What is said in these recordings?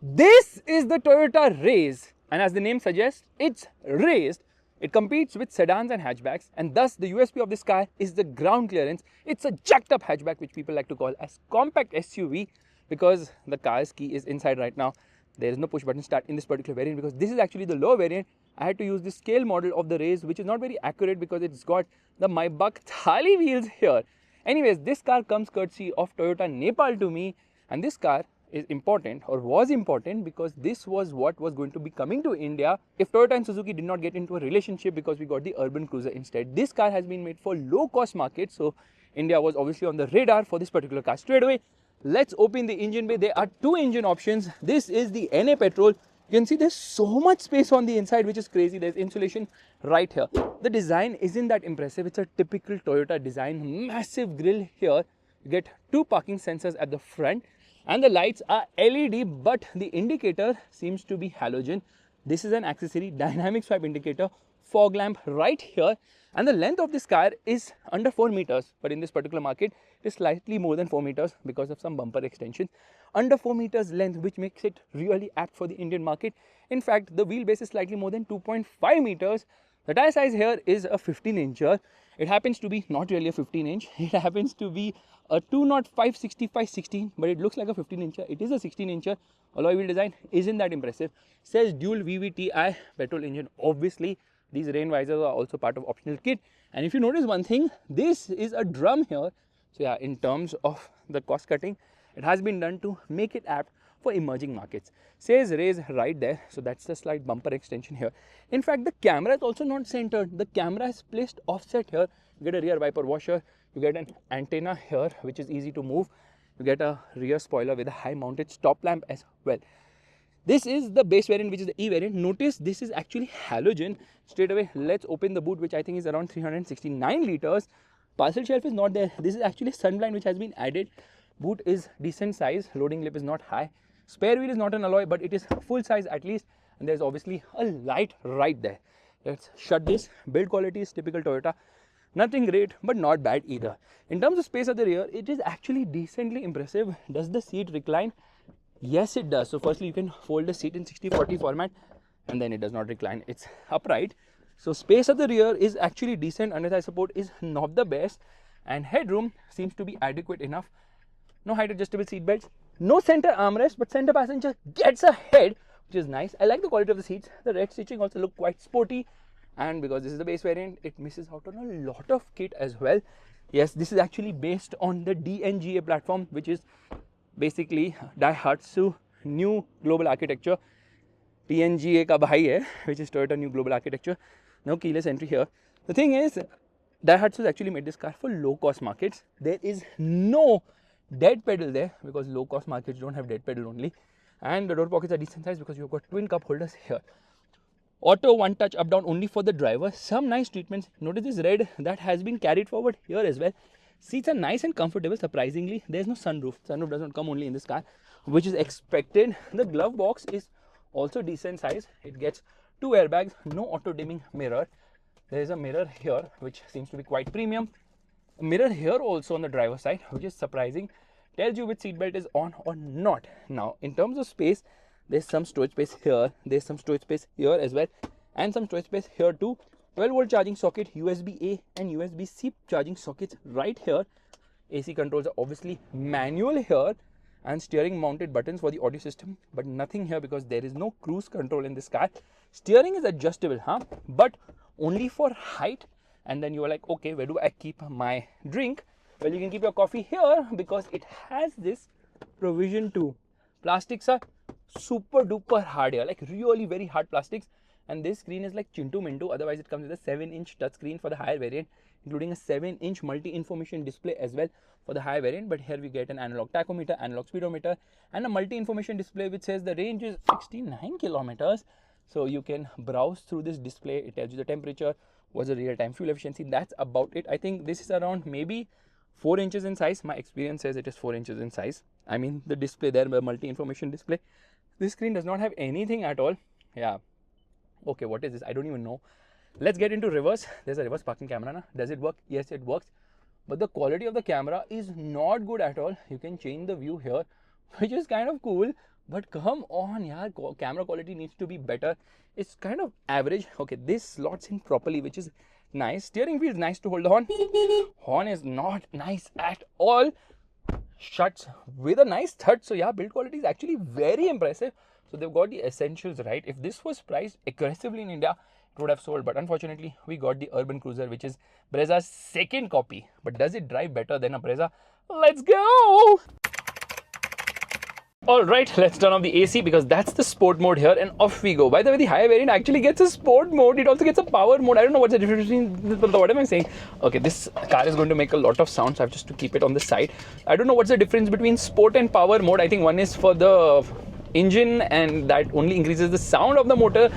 This is the Toyota Raize, and as the name suggests, it's raised. It competes with sedans and hatchbacks, and thus the USP of this car is the ground clearance. It's a jacked up hatchback, which people like to call as compact SUV, because the car's key is inside right now. There is no push button start in this particular variant because this is actually the low variant. I had to use the scale model of the Raize, which is not very accurate because it's got the My Buck Thali wheels here. Anyways, this car comes courtesy of Toyota Nepal to me, and this car is important, or was important, because this was what was going to be coming to India if Toyota and Suzuki did not get into a relationship, because we got the urban cruiser instead. This car has been made for low cost market, so India was obviously on the radar for this particular car. Straight away, let's open the engine bay. There are two engine options. This is the NA petrol. You can see there's so much space on the inside, which is crazy. There's insulation right here. The design isn't that impressive. It's a typical Toyota design. Massive grille here. You get two parking sensors at the front, and the lights are LED, but the indicator seems to be halogen. This is an accessory dynamic swipe indicator, fog lamp right here, and the length of this car is under 4 meters, but in this particular market it is slightly more than 4 meters because of some bumper extension. Under 4 meters length, which makes it really apt for the Indian market. In fact, the wheelbase is slightly more than 2.5 meters. The tire size here is a 15-incher. It happens to be not really a 15-inch. It happens to be a 205/65/16, but it looks like a 15-incher. It is a 16-incher. Alloy wheel design isn't that impressive. Says dual VVTi petrol engine. Obviously, these rain visors are also part of optional kit. And if you notice one thing, this is a drum here. So yeah, in terms of the cost cutting, it has been done to make it apt for emerging markets. Says Raize right there, so that's the slight bumper extension here. In fact, the camera is also not centered. The camera is placed offset here. You get a rear wiper washer, you get an antenna here, which is easy to move. You get a rear spoiler with a high mounted stop lamp as well. This is the base variant, which is the E variant. Notice this is actually halogen. Straight away, let's open the boot, which I think is around 369 liters. Parcel shelf is not there. This is actually sunblind, which has been added. Boot is decent size. Loading lip is not high. Spare wheel is not an alloy, but it is full size at least. And there's obviously a light right there. Let's shut this. Build quality is typical Toyota. Nothing great, but not bad either. In terms of space at the rear, it is actually decently impressive. Does the seat recline? Yes, it does. So firstly, you can fold the seat in 60/40 format, and then it does not recline. It's upright. So space at the rear is actually decent. Under thigh support is not the best, and headroom seems to be adequate enough. No height adjustable seat belts, no center armrest, but center passenger gets ahead, which is nice. I like the quality of the seats. The red stitching also look quite sporty, and because this is the base variant, it misses out on a lot of kit as well. Yes, this is actually based on the DNGA platform, which is basically Daihatsu new global architecture. DNGA ka bhai hai, which is Toyota new global architecture. No keyless entry here. The thing is, Daihatsu has actually made this car for low cost markets. There is no dead pedal there because low cost markets don't have dead pedal only, and the door pockets are decent size because you've got twin cup holders here. Auto one touch up down only for the driver. Some nice treatments. Notice this red that has been carried forward here as well. Seats are nice and comfortable. Surprisingly, there's no sunroof. Sunroof does not come only in this car, which is expected. The glove box is also decent size. It gets two airbags, no auto dimming mirror. There is a mirror here which seems to be quite premium. A mirror here also on the driver's side, which is surprising. Tells you which seatbelt is on or not. Now, in terms of space, there's some storage space here. There's some storage space here as well, and some storage space here too. 12-volt charging socket, USB-A and USB-C charging sockets right here. AC controls are obviously manual here, and steering mounted buttons for the audio system, but nothing here because there is no cruise control in this car. Steering is adjustable, but only for height. And then you are like, okay, where do I keep my drink? Well, you can keep your coffee here because it has this provision too. Plastics are super duper hard here, like really very hard plastics. And this screen is like Chintu Mintu. Otherwise, it comes with a 7-inch touchscreen for the higher variant, including a 7-inch multi-information display as well for the higher variant. But here we get an analog tachometer, analog speedometer, and a multi-information display which says the range is 69 kilometers. So you can browse through this display. It tells you the temperature, what's the real-time fuel efficiency. That's about it. I think this is around maybe 4 inches in size. My experience says it is 4 inches in size. I mean, the display there, the multi-information display. This screen does not have anything at all. Yeah. Okay, what is this? I don't even know. Let's get into reverse. There's a reverse parking camera. Na? Does it work? Yes, it works. But the quality of the camera is not good at all. You can change the view here, which is kind of cool. But come on, yaar, camera quality needs to be better. It's kind of average. Okay, this slots in properly, which is nice. Steering wheel is nice to hold the horn. Horn is not nice at all. Shuts with a nice thud. So yeah, build quality is actually very impressive. So they've got the essentials right. If this was priced aggressively in India, it would have sold. But unfortunately, we got the urban cruiser, which is Brezza's second copy. But does it drive better than a Brezza? Let's go! Alright, let's turn off the AC because that's the sport mode here, and off we go. By the way, the higher variant actually gets a sport mode. It also gets a power mode. I don't know what's the difference between, what am I saying? Okay, this car is going to make a lot of sound, so I have just to keep it on the side. I don't know what's the difference between sport and power mode. I think one is for the engine and that only increases the sound of the motor.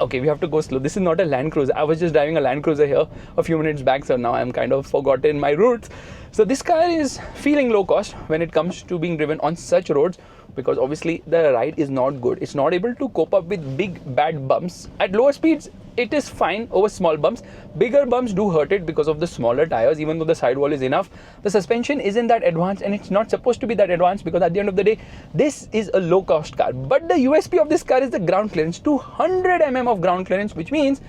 Okay, we have to go slow. This is not a Land Cruiser. I was just driving a Land Cruiser here a few minutes back, so now I'm kind of forgotten my routes. So this car is feeling low cost when it comes to being driven on such roads, because obviously the ride is not good. It's not able to cope up with big bad bumps. At lower speeds, it is fine over small bumps. Bigger bumps do hurt it because of the smaller tires, even though the sidewall is enough. The suspension isn't that advanced, and it's not supposed to be that advanced because at the end of the day, this is a low cost car. But the USP of this car is the ground clearance, 200 mm of ground clearance, which means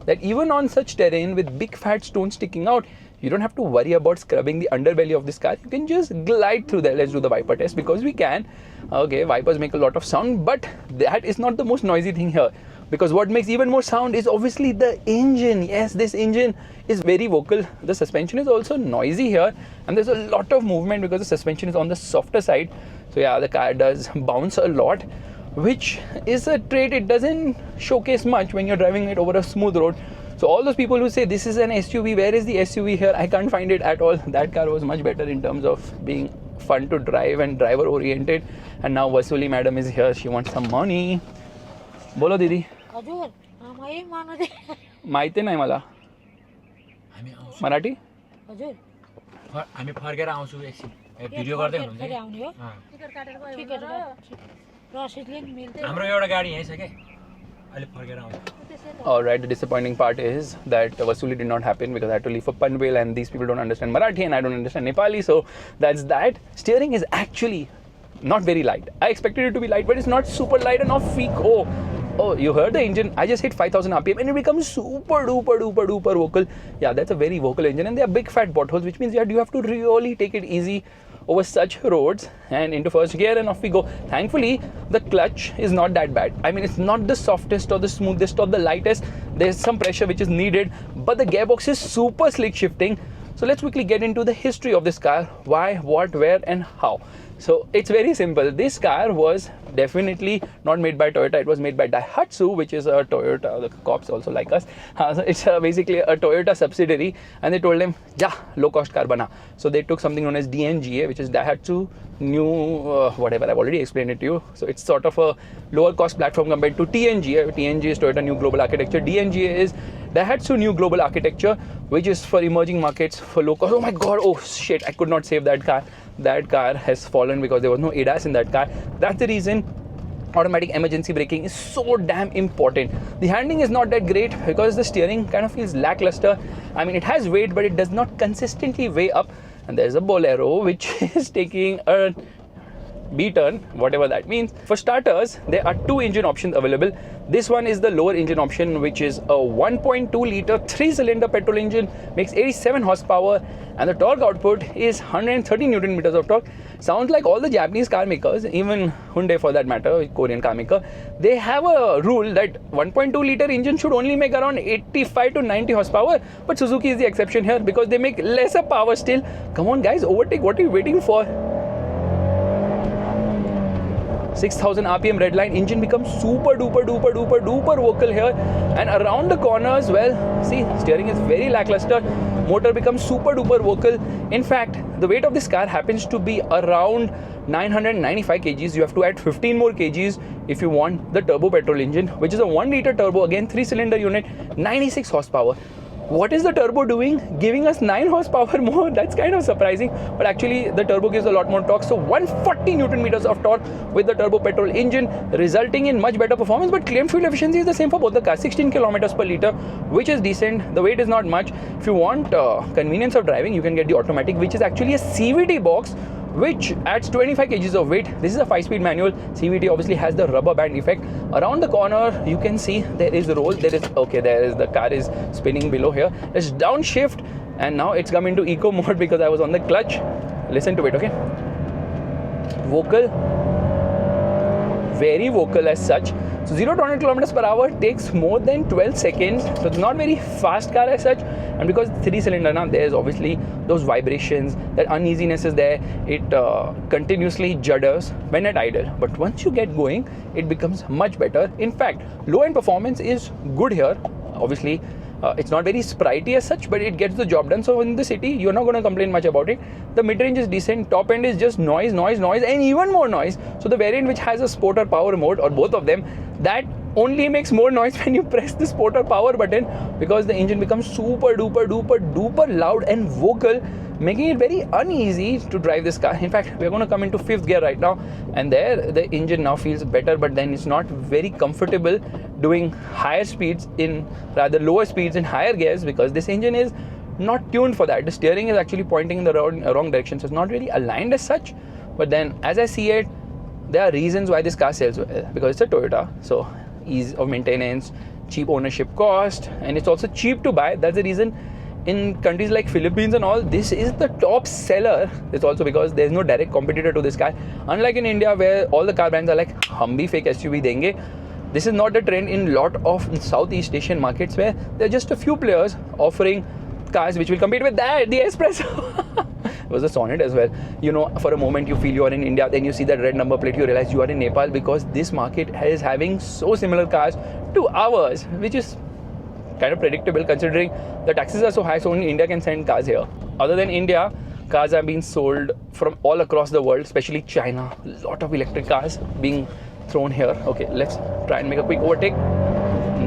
that even on such terrain with big fat stones sticking out, you don't have to worry about scrubbing the underbelly of this car. You can just glide through there. Let's do the wiper test because we can. Okay, wipers make a lot of sound, but that is not the most noisy thing here, because what makes even more sound is obviously the engine. Yes, this engine is very vocal. The suspension is also noisy here, and there's a lot of movement because the suspension is on the softer side. So yeah, the car does bounce a lot, which is a trait it doesn't showcase much when you're driving it over a smooth road. So all those people who say this is an SUV, where is the SUV here? I can't find it at all. That car was much better in terms of being fun to drive and driver oriented. And now Vasuli madam is here. She wants some money. Bolo didi. माहिती नाही मला. मराठी? हामी फर्केर आउँछु एकछिन video गर्दै हुनुहुन्छ हाम्रो एउटा गाडी यही छ के अहिले फर्केर आउँछु. Alright, the disappointing part is that Vasuli did not happen because I had to leave for Panvel, and these people don't understand Marathi and I don't understand Nepali, so that's that. Steering is actually not very light. I expected it to be light, but it's not super light and off we go. Oh, you heard the engine? I just hit 5,000 RPM and it becomes super duper vocal. Yeah, that's a very vocal engine, and they are big fat potholes, which means you have to really take it easy over such roads. And into first gear and off we go. Thankfully, the clutch is not that bad. I mean, it's not the softest or the smoothest or the lightest. There's some pressure which is needed, but the gearbox is super slick shifting. So let's quickly get into the history of this car. Why, what, where and how. So it's very simple. This car was definitely not made by Toyota. It was made by Daihatsu, which is a Toyota. The cops also like us. So it's basically a Toyota subsidiary, and they told them, "Ja, low cost car bana." So they took something known as DNGA, which is Daihatsu new whatever. I've already explained it to you. So it's sort of a lower cost platform compared to TNGA. TNGA is Toyota New Global Architecture. DNGA is Daihatsu New Global Architecture, which is for emerging markets for low cost. Oh my god! Oh shit! I could not save that car. That car has fallen because there was no ADAS in that car. That's the reason automatic emergency braking is so damn important. The handling is not that great because the steering kind of feels lackluster. I mean, it has weight, but it does not consistently weigh up. And there's a Bolero which is taking a B-turn, whatever that means. For starters, there are two engine options available. This one is the lower engine option, which is a 1.2 liter 3-cylinder petrol engine, makes 87 horsepower, and the torque output is 130 Newton meters of torque. Sounds like all the Japanese car makers, even Hyundai for that matter, Korean car maker, they have a rule that 1.2 liter engine should only make around 85 to 90 horsepower, but Suzuki is the exception here because they make lesser power still. Come on guys, overtake, what are you waiting for? 6,000 RPM redline, engine becomes super duper vocal here, and around the corners, well, see, steering is very lackluster, motor becomes super duper vocal. In fact, the weight of this car happens to be around 995 kgs. You have to add 15 more kgs if you want the turbo petrol engine, which is a 1 liter turbo, again 3-cylinder unit, 96 horsepower. What is the turbo doing? Giving us 9 horsepower more. That's kind of surprising, but actually the turbo gives a lot more torque. So 140 Newton meters of torque with the turbo petrol engine, resulting in much better performance. But claimed fuel efficiency is the same for both the cars, 16 kilometers per liter, which is decent. The weight is not much. If you want convenience of driving, you can get the automatic, which is actually a CVT box which adds 25 kgs of weight. This is a 5-speed manual. CVT obviously has the rubber band effect. Around the corner, you can see there is a roll. There is the car is spinning below here. Let's downshift, and now it's come into eco mode because I was on the clutch. Listen to it, okay? Vocal, very vocal as such. So 0 to 100 kilometers per hour takes more than 12 seconds. So it's not very fast car as such. And because 3-cylinder now, there's obviously those vibrations, that uneasiness is there. It continuously judders when at idle. But once you get going, it becomes much better. In fact, low-end performance is good here. Obviously, it's not very sprightly as such, but it gets the job done. So in the city, you're not going to complain much about it. The mid-range is decent. Top end is just noise, and even more noise. So the variant which has a sport or power mode, or both of them, that only makes more noise when you press the sport or power button, because the engine becomes super duper loud and vocal, making it very uneasy to drive this car. In fact, we're going to come into 5th gear right now, and there the engine now feels better, but then it's not very comfortable doing higher speeds in rather lower speeds in higher gears, because this engine is not tuned for that. The steering is actually pointing in the wrong direction, so it's not really aligned as such. But then as I see it, there are reasons why this car sells well, because it's a Toyota, so ease of maintenance, cheap ownership cost, and it's also cheap to buy. That's the reason in countries like Philippines and all, this is the top seller. It's also because there's no direct competitor to this car. Unlike in India, where all the car brands are like, hum bhi fake SUV denge. This is not the trend in lot of Southeast Asian markets, where there are just a few players offering cars which will compete with that, the Espresso. It was a Sonnet as well. You know, for a moment you feel you are in India, then you see that red number plate, you realize you are in Nepal, because this market is having so similar cars to ours, which is kind of predictable considering the taxes are so high, so only India can send cars here. Other than India, cars are being sold from all across the world, especially China. A lot of electric cars being thrown here. Okay, let's try and make a quick overtake.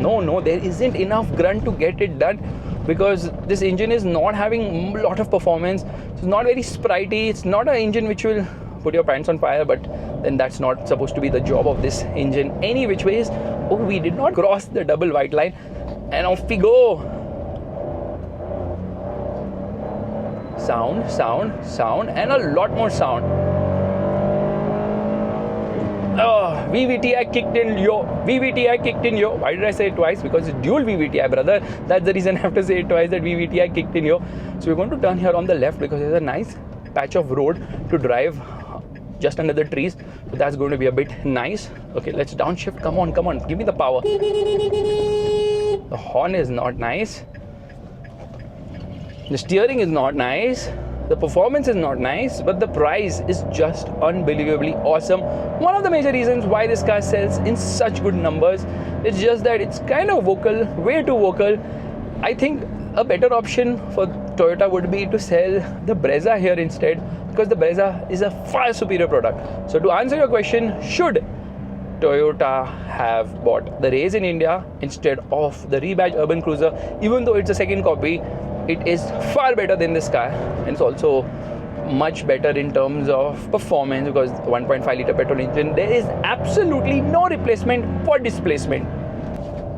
No, there isn't enough grunt to get it done, because this engine is not having a lot of performance. It's not very sprightly. It's not an engine which will put your pants on fire, but then that's not supposed to be the job of this engine any which ways. Oh, we did not cross the double white line, and off we go. Sound, and a lot more sound. Oh, VVTi kicked in, yo. VVTi kicked in, yo. Why did I say it twice? Because it's dual VVTi, brother. That's the reason I have to say it twice, that VVTi kicked in, yo. So we're going to turn here on the left, because there's a nice patch of road to drive just under the trees. So that's going to be a bit nice. Okay, let's downshift. Come on. Give me the power. The horn is not nice. The steering is not nice. The performance is not nice, but the price is just unbelievably awesome. One of the major reasons why this car sells in such good numbers is just that it's kind of vocal, way too vocal. I think a better option for Toyota would be to sell the Brezza here instead, because the Brezza is a far superior product. So to answer your question, should Toyota have bought the Raize in India instead of the rebadged urban cruiser? Even though it's a second copy, it is far better than this car, and it's also much better in terms of performance, because 1.5 litre petrol engine, there is absolutely no replacement for displacement.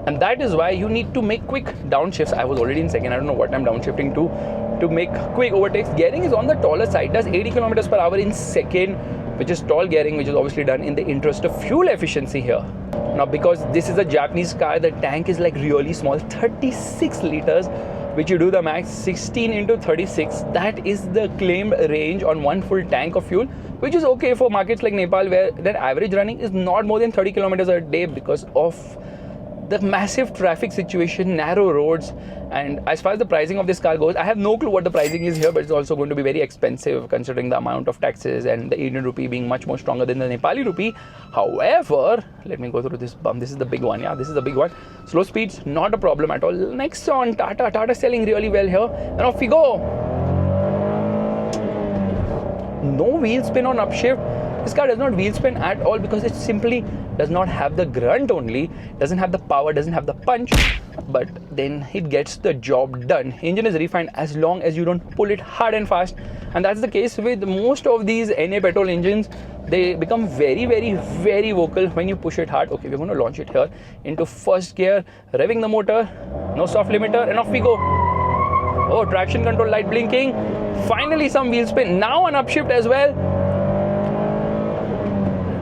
And that is why you need to make quick downshifts. I was already in second, I don't know what I'm downshifting to make quick overtakes. Gearing is on the taller side, does 80 kilometers per hour in second, which is tall gearing, which is obviously done in the interest of fuel efficiency here. Now, because this is a Japanese car, the tank is like really small, 36 liters, which you do the max 16 into 36. That is the claimed range on one full tank of fuel, which is okay for markets like Nepal, where their average running is not more than 30 kilometers a day because of the massive traffic situation, narrow roads. And as far as the pricing of this car goes, I have no clue what the pricing is here, but it's also going to be very expensive considering the amount of taxes and the Indian rupee being much more stronger than the Nepali rupee. However, let me go through this bump. This is the big one. Yeah, this is the big one. Slow speeds, not a problem at all. Next on Tata selling really well here. And off we go. No wheel spin on upshift. This car does not wheel spin at all because it simply does not have the grunt only, doesn't have the power, doesn't have the punch, but then it gets the job done. Engine is refined as long as you don't pull it hard and fast, and that's the case with most of these NA petrol engines. They become very, very, very vocal when you push it hard. Okay, we're going to launch it here into first gear, revving the motor, no soft limiter, and off we go. Oh, traction control light blinking. Finally some wheel spin. Now an upshift as well.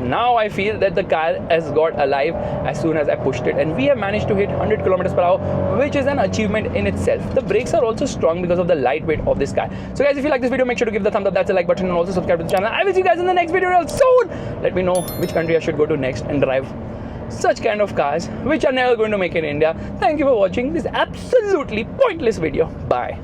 now I feel that the car has got alive as soon as I pushed it, and we have managed to hit 100 kilometers per hour, which is an achievement in itself. The brakes are also strong because of the lightweight of this car. So guys, if you like this video, make sure to give the thumbs up, that's the like button, and also subscribe to the channel. I will see you guys in the next video real soon. Let me know which country I should go to next and drive such kind of cars which are never going to make in India. Thank you for watching this absolutely pointless video. Bye.